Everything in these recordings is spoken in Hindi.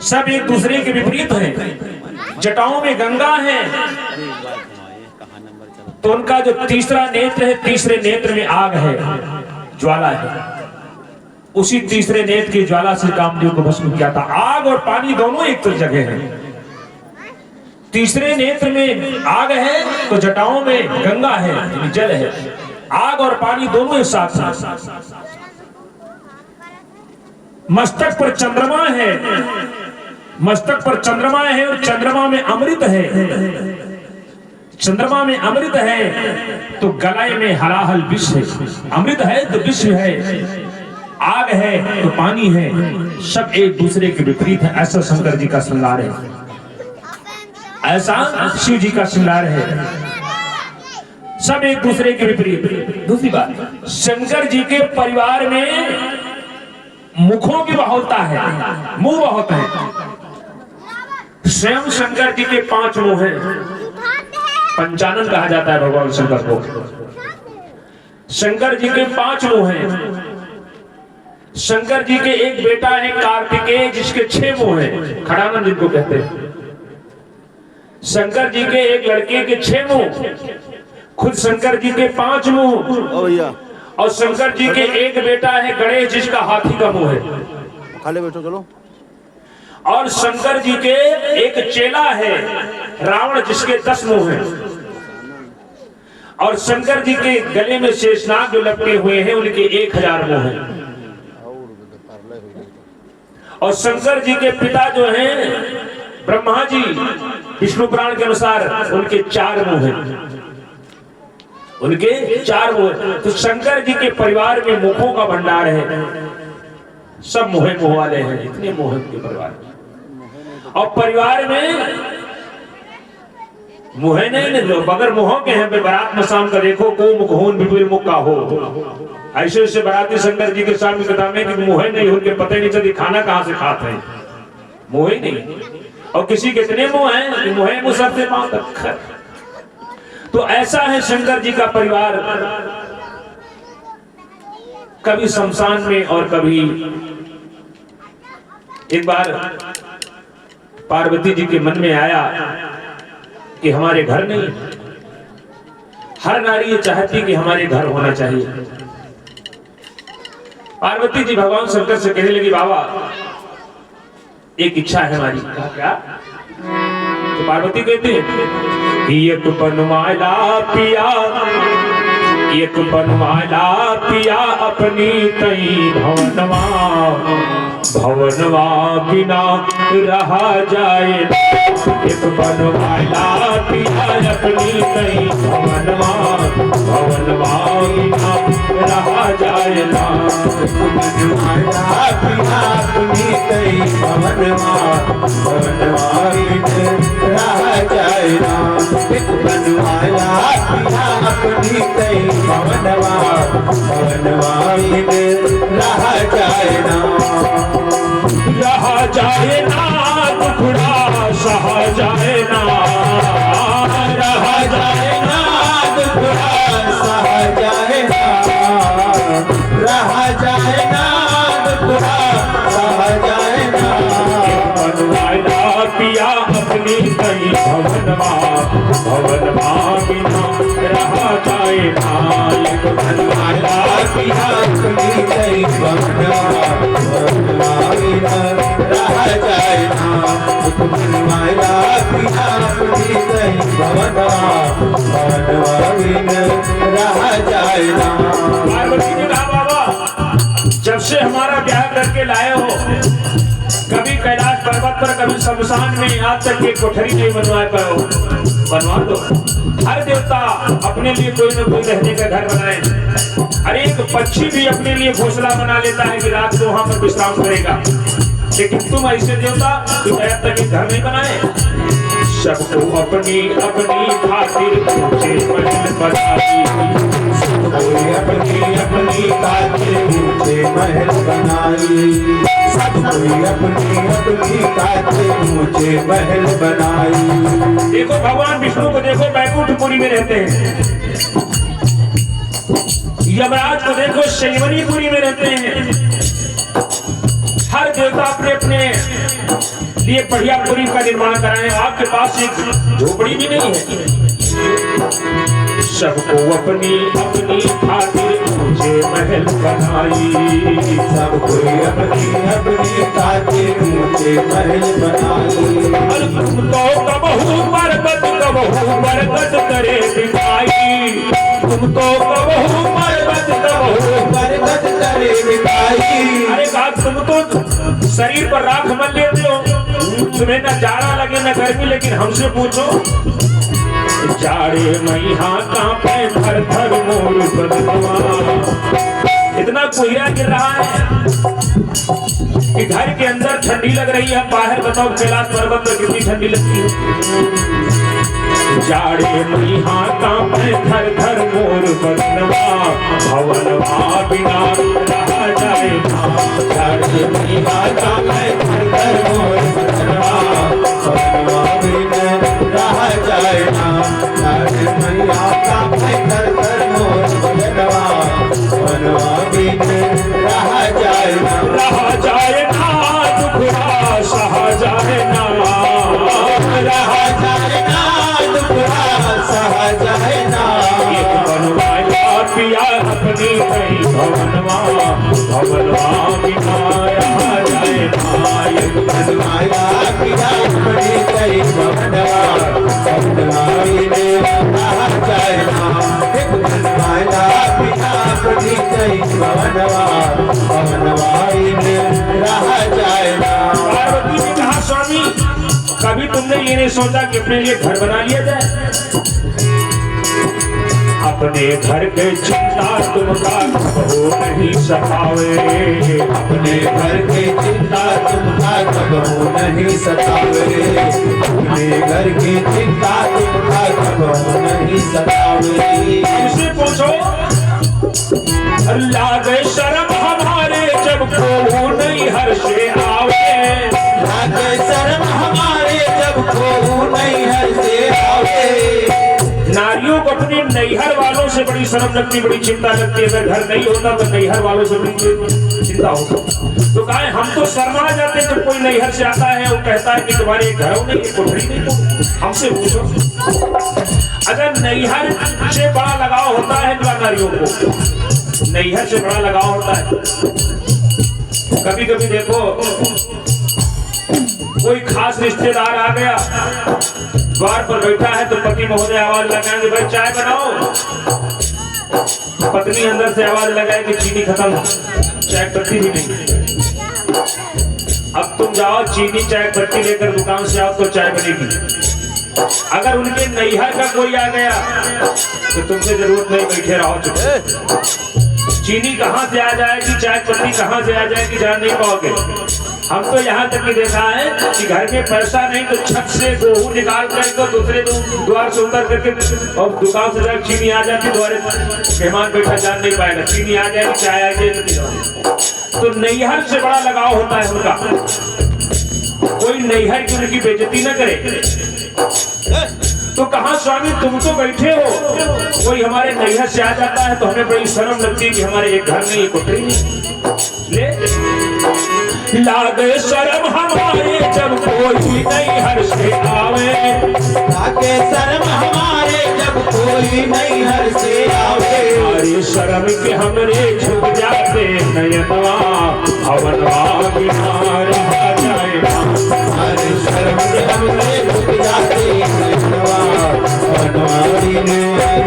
सब एक दूसरे के विपरीत हैं। जटाओं में गंगा है तो उनका जो तीसरा नेत्र है, तीसरे नेत्र में आग है, ज्वाला है। उसी तीसरे नेत्र की ज्वाला से कामदेव को भस्म किया था। आग और पानी दोनों एक तो जगह है। तीसरे नेत्र में आग है तो जटाओं में गंगा है, जल है। आग और पानी दोनों एक साथ हैं। मस्तक पर चंद्रमा है, मस्तक पर चंद्रमा है और चंद्रमा में अमृत है। चंद्रमा में अमृत है तो गलाए में हलाहल विष है। अमृत है तो विष है, आग है तो पानी है, सब एक दूसरे के विपरीत है। ऐसा शंकर जी का श्रृंगार है, ऐसा शिव जी का श्रृंगार है। सब एक दूसरे के विपरीत। दूसरी बात, शंकर जी के परिवार में मुखों की बहुलता है, मुंह बहुत है। स्वयं शंकर जी के 5 मुंह हैं। पंचानन कहा जाता है भगवान शंकर को। शंकर जी के 5 मुंह हैं। शंकर जी के एक बेटा है कार्तिकेय, जिसके 6 मुंह हैं, खड़ानंद जिनको कहते हैं। शंकर जी के एक लड़के के 6 मुंह, खुद शंकर जी के 5 मुंह। और शंकर जी के एक बेटा है गणेश, जिसका हाथी का मुंह है। खाली बैठो चलो। और शंकर जी के एक चेला है रावण, जिसके 10 मुंह हैं। और शंकर जी के गले में शेषनाग जो लपटे हुए हैं, उनके 1000 मुंह हैं। और शंकर जी के पिता जो हैं ब्रह्मा जी, विष्णु पुराण के अनुसार उनके 4 मुंह हैं, उनके 4 मुंह। तो शंकर जी के परिवार में मुखों का भंडार है। सब मुहे मुंह वाले हैं, इतने मुंह के परिवार में। और परिवार में मुहे नहीं, बगैर मुंहों के हैं। बारात में शाम का देखो को मुखहून बिपुल मुख का हो। ऐसे ऐसे बाराती शंकर जी के सामने बताने कि मुहे नहीं, उनके पता ही नहीं चलती खाना कहां से खाते हैं, मुहे नहीं। और किसी के इतने मुंह हैं, मुहे मुंह सबसे पांव तक। तो ऐसा है शंकर जी का परिवार। कभी शमशान में और कभी। एक बार पार्वती जी के मन में आया कि हमारे घर नहीं, हर नारी ये चाहती कि हमारे घर होना चाहिए। पार्वती जी भगवान शंकर से कहने लगी, बाबा एक इच्छा है हमारी। कहा क्या? तो पार्वती कहती है, एक बनवाला पिया, एक बनवाला पिया अपनी तई भवनवा, भवनवा बिना रहा जाए। एक बनवाला पिया अपनी तई भवनवा, भवनवा बिना रहा जाए ना। बनवाला पिया अपनी तई भवनवा, भवनवा बिना रहा जाए ना। एक बनवाला पिया अपनी तई भवनवा, भवनवा बिना रहा जाए ना। रहा जाए ना दुखड़ा सहा जाए ना, रहा जाए ना दुखड़ा सहा जाए ना, रहा जाए ना दुखड़ा सहा जाए ना। बनवाला पिया अपनी कई भवनवा, भवनवा बिना रहा जाए ना। एक बनवाला पिया अपनी कई भवनवा, भवनवा बिना रहा जाए ना। एक बनवाला पिया अपनी कई भवनवा, भवनवा बिना रहा जाए ना। पार्वती ने कहा, बाबा जब से हमारा ब्याह करके लाए हो, कभी कैलाश पर्वत पर, कभी शमशान में, आज तक ये कोठरी नहीं बनवा पाओ। बनवा दो। हर देवता अपने लिए कोई न कोई रहने का घर बनाए। हर एक पक्षी भी अपने लिए घोंसला बना लेता है कि रात को वहां पर विश्राम करेगा। लेकिन तुम ऐसे देवता तुम आज तक घर नहीं बनाए। सबको अपनी अपनी खातिर ऊंचे महल बनाई, सबको अपनी अपनी खातिर ऊंचे महल बनाई, सबको अपनी अपनी खातिर ऊंचे महल बनाई। देखो भगवान विष्णु को देखो, बैकुंठपुरी में रहते हैं। यमराज को देखो, शैवनीपुरी में रहते हैं। हर देवता अपने अपने लिए बढ़िया पुरी का निर्माण कराए। आपके पास एक झोपड़ी भी नहीं है। सबको अपनी अपनी खातिर ऊंचे महल बनाई, सबको अपनी अपनी खातिर ऊंचे महल बनाई। तुमको कबहू बरकत कबहू बरकत करे दिखाई, तुमको कबहू बरकत करे दिखाई। अरे कहा तुम तो शरीर पर राख मल लेते हो, तुम्हें न जाड़ा लगे न गर्मी, लेकिन हमसे पूछो जाड़े मई कांपे थर थर मोर बदनवा। इतना कोहरा गिर रहा है कि घर के अंदर ठंडी लग रही है, बाहर बताओ कैलाश पर्वत पर कितनी ठंडी लगती है। जाड़े मई कांपे थर थर मोर बदनवा, भवनवा बिना रहा जाए ना। जाड़े मई कांपे थर थर मोर बदनवा, भवनवा बिना रहा जाए ना। जाड़े मई कांपे थर थर मोर बदनवा, भवनवा बिना रहा जाए ना। रहा जाए ना दुखड़ा सहा जाए ना, रहा जाए ना दुखड़ा सहा जाए ना। एक बनवाया पिया अपनी कई भवनवा, भवनवा बिना रहा जाए ना। एक बनवाया पिया अपनी कई भवनवा, भवनवा बिना रहा जाए ना। एक बनवाया पिया अपनी कई भवनवा, भवनवा बिना रहा जाए ना। पार्वती ने कहा स्वामी कभी तुमने ये नहीं सोचा कि अपने लिए घर बना लिया जाए? अपने घर के चिंता तुमका कबहू नहीं सतावे, अपने घर की चिंता तुमका कबहू नहीं सतावे। अपने घर की चिंता तुमका कबहू नहीं सतावे। तुमसे पूछो लागे शर्म हमारे जब को नहीं हर से आवे, लागे शर्म हमारे जब को नहीं हर से आवे। नारियों को अपने नैहर वालों से बड़ी शर्म लगती, बड़ी चिंता लगती है। अगर घर नहीं होता तो नैहर वालों से बड़ी चिंता होती। तो कहा हम तो शर्मा जाते जब कोई नैहर से आता है, वो कहता है कि तुम्हारे घर नहीं, कोठरी नहीं। तो हमसे पूछो अगर नैहर से बड़ा लगाव होता है नारियों को, नैहर से बड़ा लगाव होता है। कभी कभी देखो कोई खास रिश्तेदार आ गया, द्वार पर बैठा है तो पति महोदय आवाज लगाएंगे भाई चाय बनाओ। पत्नी अंदर से आवाज लगाए कि चीनी खत्म, चाय पत्ती भी नहीं। अब तुम जाओ चीनी चाय पत्ती लेकर दुकान से आओ तो चाय बनेगी। अगर उनके नैहर का कोई आ गया तो तुमसे जरूरत नहीं, बैठे रहो चुप। चीनी कहाँ से आ जाएगी, चाय पत्ती कहाँ से आ जाएगी जान नहीं पाओगे। हम तो यहाँ तक कि देखा है कि घर में पैसा नहीं तो छत से गेहूं निकाल कर तो दूसरे द्वार से उतर करके और दुकान से जाकर चीनी आ जाती, द्वारे मेहमान बैठा जान नहीं पाएगा, चीनी आ जाएगी चाय आ जाएगी। तो नैहर से बड़ा लगाव होता है उनका। कोई नैहर की उनकी बेइज्जती न करे। तो कहा स्वामी तुम तो बैठे हो, कोई हमारे नैहर से आ जाता है तो हमें बड़ी शर्म लगती है कि हमारे एक घर नहीं, एक कोठरी नहीं। लागे शर्म हमारे जब कोई नैहर से आवे, लागे शर्म हमारे जब कोई नैहर से आवे। अरे शर्म के हमरे झुक जाते नयनवा, भवनवा बिना रहा जाए ना। अरे शर्म के हमरे झुक जाते नयनवा, भवनवा बिना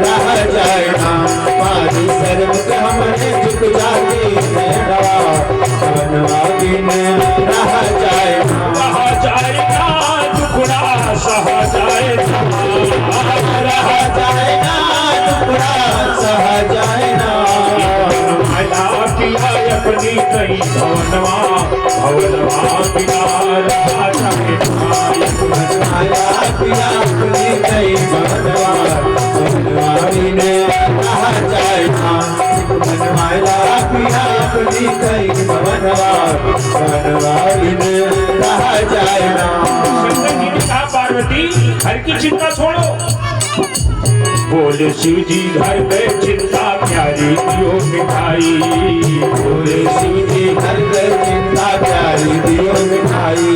रहा जाए ना। हमारी शर्म के हमरे झुक जाते नयनवा, भवनवा बिना रहा जाए ना। रहा जाए ना टुकड़ा सहा जाए ना, रहा जाए ना टुकड़ा सहा जाए ना। किया अपनी कई भवनवा, भवनवा बिना रहा जाए ना। आया पिया अपनी कई भवनवा, भवनवा बिना रहा जाए ना। बनवाया पिया अपनी कई भवनवा, भवनवा बिना रहा जाए ना। शंकर जी ने कहा पार्वती घर की चिंता छोड़ो, बोले शिव जी घर गए चिंता प्यारी दियो मिठाई। बोले शिव जी घर गए चिंता प्यारी दियो मिठाई।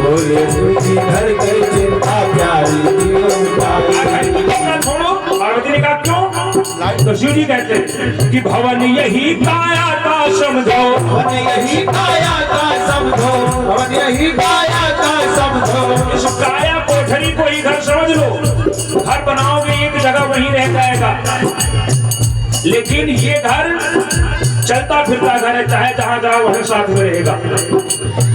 बोले शिव जी घर गए चिंता प्यारी दियो मिठाई। छोड़ो, पार्वती ने कहा क्यों? तो शिव जी कहते हैं कि भवन यही काया का समझो, भवन यही काया का समझो, भवन यही काया का समझो। इस काया कोठरी को ही घर समझ लो। घर बनाओगे एक जगह वहीं रह जाएगा, लेकिन ये घर चलता फिरता घर है, चाहे जहां जाओ वहीं साथ में रहेगा।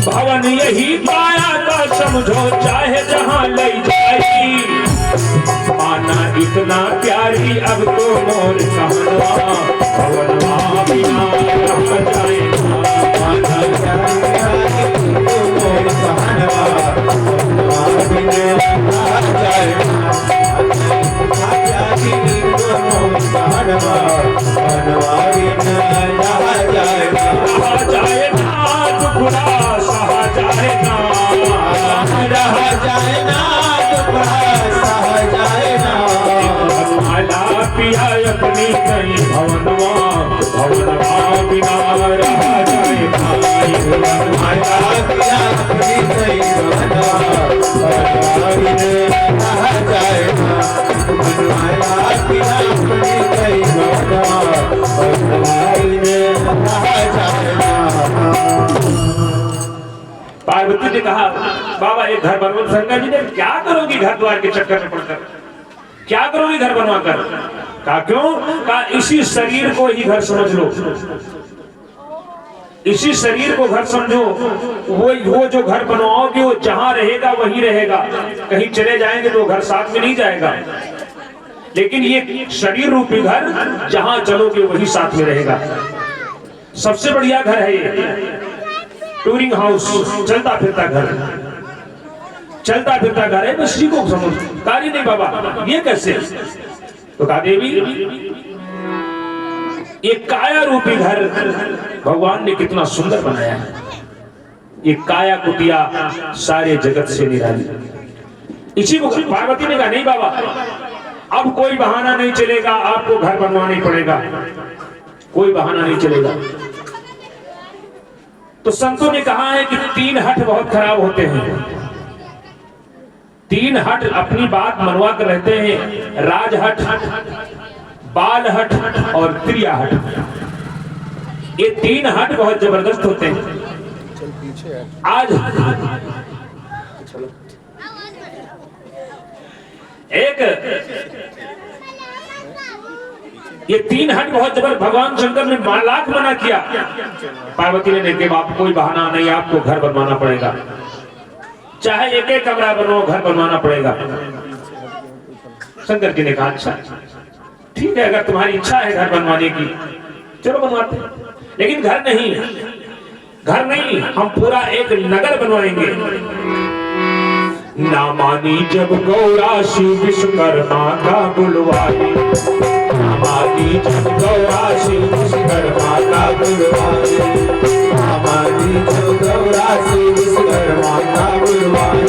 भवन यही काया का समझो, चाहे जहां ले जाई। माना इतना प्यारी अब तो मोर कहनवा, भवनवा बिना रह जाए ना। माना प्यारी तो मोर कहनवा, भवनवा बिना रह जाए ना। प्यारी तो मोर कहनवा, भवनवा बिना रह जाए ना। रह जाए ना दुखड़ा सहा जाए ना, रह जाए ना दुखड़ा सहा जाए ना। माला पिया अपनी कहीं भवनवा, भवनवा बिना रह जाए ना। माला पिया अपनी कहीं भवनवा, भवनवा बिना रह जाए ना। माला पिया अपनी कहीं भवनवा, भवनवा बिना रह जाए ना। पार्वती ने कहा बाबा एक घर बनवा। शंकर जी ने क्या करोगी घर द्वार के चक्कर में पड़कर, क्या करोगी घर बनवा कर? कहा क्यों? कहा इसी शरीर को ही घर समझ लो, इसी शरीर को घर समझो। वो जो घर बनवाओगे वो जहां रहेगा वही रहेगा, कहीं चले जाएंगे तो घर साथ में नहीं जाएगा। लेकिन ये शरीर रूपी घर जहां चलोगे वही साथ में रहेगा। सबसे बढ़िया घर है ये टूरिंग हाउस, चलता फिरता घर, चलता फिरता घर है। बस इसी को समझ। कार्य नहीं बाबा ये कैसे? तो कहा देवी ये काया रूपी घर भगवान ने कितना सुंदर बनाया है। ये काया कुटिया सारे जगत से निराली, इसी को। पार्वती ने कहा नहीं बाबा अब कोई बहाना नहीं चलेगा, आपको घर बनवाना ही पड़ेगा, कोई बहाना नहीं चलेगा। तो संतों ने कहा है कि 3 हठ बहुत खराब होते हैं। 3 हठ अपनी बात मनवा कर रहते हैं, राजहठ, बाल हठ और क्रिया हठ। ये 3 हठ बहुत जबरदस्त होते हैं। आज ये 3 हट बहुत जबरदस्त भगवान शंकर ने लाख मना किया। पार्वती ने देखे बाप कोई बहाना नहीं, आपको घर बनवाना पड़ेगा, चाहे एक कमरा बनवाओ घर बनवाना पड़ेगा। शंकर जी ने कहा अच्छा ठीक है, अगर तुम्हारी इच्छा है घर बनवाने की चलो बनवाते, लेकिन घर नहीं, घर नहीं, हम पूरा एक नगर बनवाएंगे। ना मानी जब गौरा शिव विश्वकर्मा का बुलवाई, ना मानी जब गौरा शिव विश्वकर्मा का बुलवाई, ना मानी जब गौरा शिव विश्वकर्मा का बुलवाई।